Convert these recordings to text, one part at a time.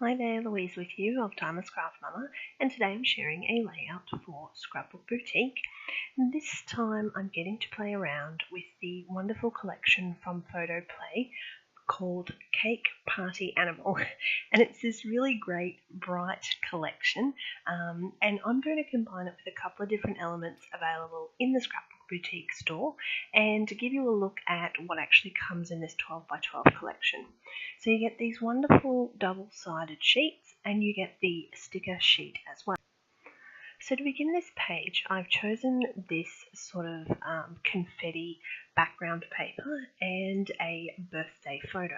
Hi there, Louise with you of Timeless Craft Mama, and today I'm sharing a layout for Scrapbook Boutique. And this time I'm getting to play around with the wonderful collection from Photo Play called Cake Party Animal, and it's this really great bright collection, and I'm going to combine it with a couple of different elements available in the Scrapbook Boutique store and to give you a look at what actually comes in this 12 by 12 collection. So you get these wonderful double-sided sheets and you get the sticker sheet as well. So to begin this page, I've chosen this sort of confetti background paper and a birthday photo.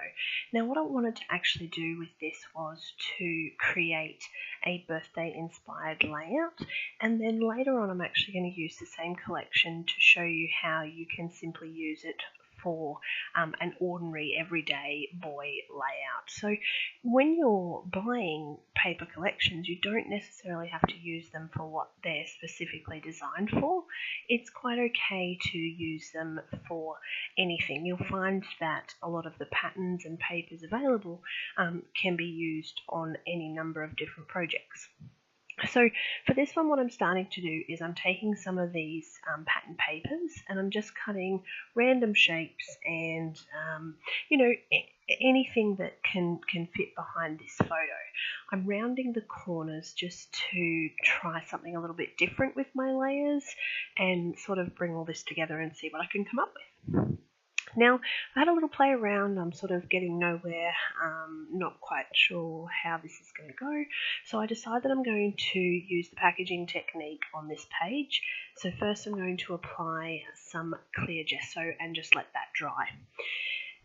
Now what I wanted to actually do with this was to create a birthday inspired layout, and then later on I'm actually going to use the same collection to show you how you can simply use it for an ordinary everyday boy layout. So when you're buying paper collections, you don't necessarily have to use them for what they're specifically designed for. It's quite okay to use them for anything. You'll find that a lot of the patterns and papers available can be used on any number of different projects. So for this one, what I'm starting to do is I'm taking some of these pattern papers and I'm just cutting random shapes and, anything that can fit behind this photo. I'm rounding the corners just to try something a little bit different with my layers and sort of bring all this together and see what I can come up with. Now, I had a little play around, I'm sort of getting nowhere, not quite sure how this is going to go, so I decided that I'm going to use the packaging technique on this page. So first I'm going to apply some clear gesso and just let that dry.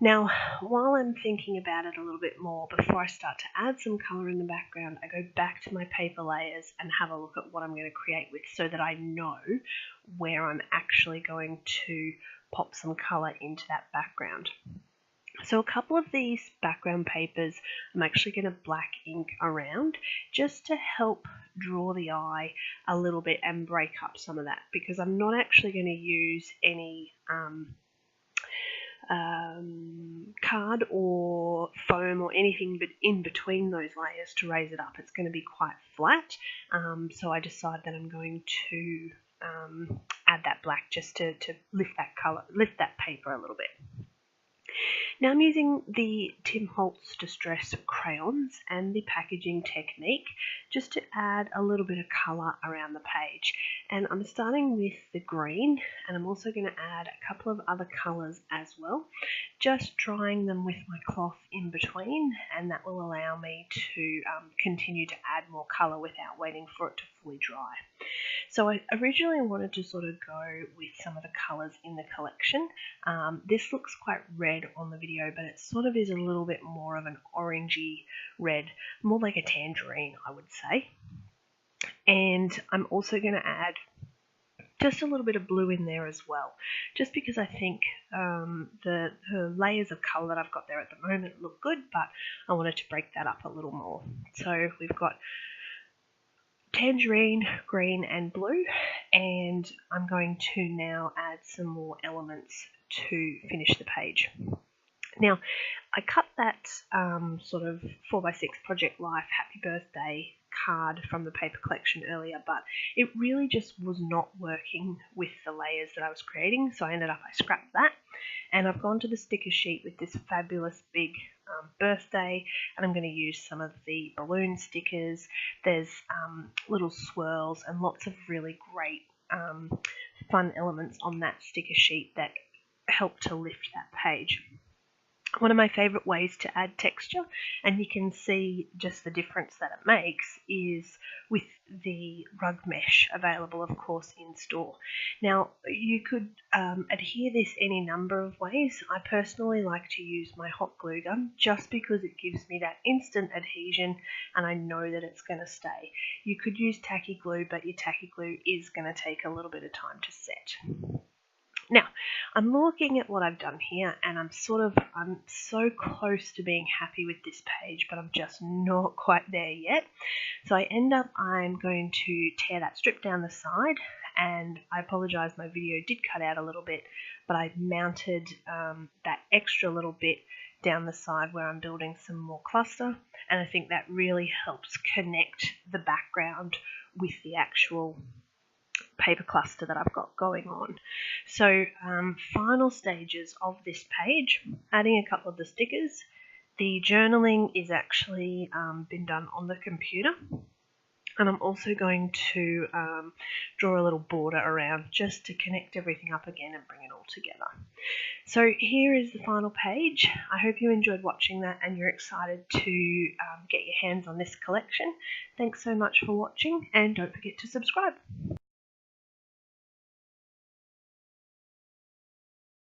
Now, while I'm thinking about it a little bit more, before I start to add some colour in the background, I go back to my paper layers and have a look at what I'm going to create with so that I know where I'm actually going to pop some colour into that background. So a couple of these background papers I'm actually going to black ink around just to help draw the eye a little bit and break up some of that, because I'm not actually going to use any card or foam or anything but in between those layers to raise it up. It's going to be quite flat, so I decide that I'm going to add that black just to lift that paper a little bit. Now I'm using the Holtz Distress crayons and the packaging technique just to add a little bit of colour around the page. And I'm starting with the green, and I'm also going to add a couple of other colours as well, just drying them with my cloth in between, and that will allow me to continue to add more colour without waiting for it to fully dry. So I originally wanted to sort of go with some of the colours in the collection. This looks quite red on the video, but it sort of is a little bit more of an orangey red, more like a tangerine, I would say. And I'm also going to add just a little bit of blue in there as well, just because I think the layers of colour that I've got there at the moment look good, but I wanted to break that up a little more. So we've got tangerine, green and blue, and I'm going to now add some more elements to finish the page. Now, I cut that sort of 4x6 Project Life Happy Birthday card from the paper collection earlier, but it really just was not working with the layers that I was creating, so I scrapped that, and I've gone to the sticker sheet with this fabulous big birthday, and I'm going to use some of the balloon stickers. There's little swirls and lots of really great fun elements on that sticker sheet that help to lift that page. One of my favourite ways to add texture, and you can see just the difference that it makes, is with the rug mesh available, of course, in store. Now, you could adhere this any number of ways. I personally like to use my hot glue gun just because it gives me that instant adhesion and I know that it's going to stay. You could use tacky glue, but your tacky glue is going to take a little bit of time to set. Now, I'm looking at what I've done here, and I'm so close to being happy with this page, but I'm just not quite there yet. So I'm going to tear that strip down the side, and I apologise, my video did cut out a little bit, but I mounted that extra little bit down the side where I'm building some more cluster, and I think that really helps connect the background with the actual paper cluster that I've got going on. So final stages of this page, adding a couple of the stickers. The journaling is actually been done on the computer, and I'm also going to draw a little border around just to connect everything up again and bring it all together. So here is the final page. I hope you enjoyed watching that and you're excited to get your hands on this collection. Thanks so much for watching, and don't forget to subscribe.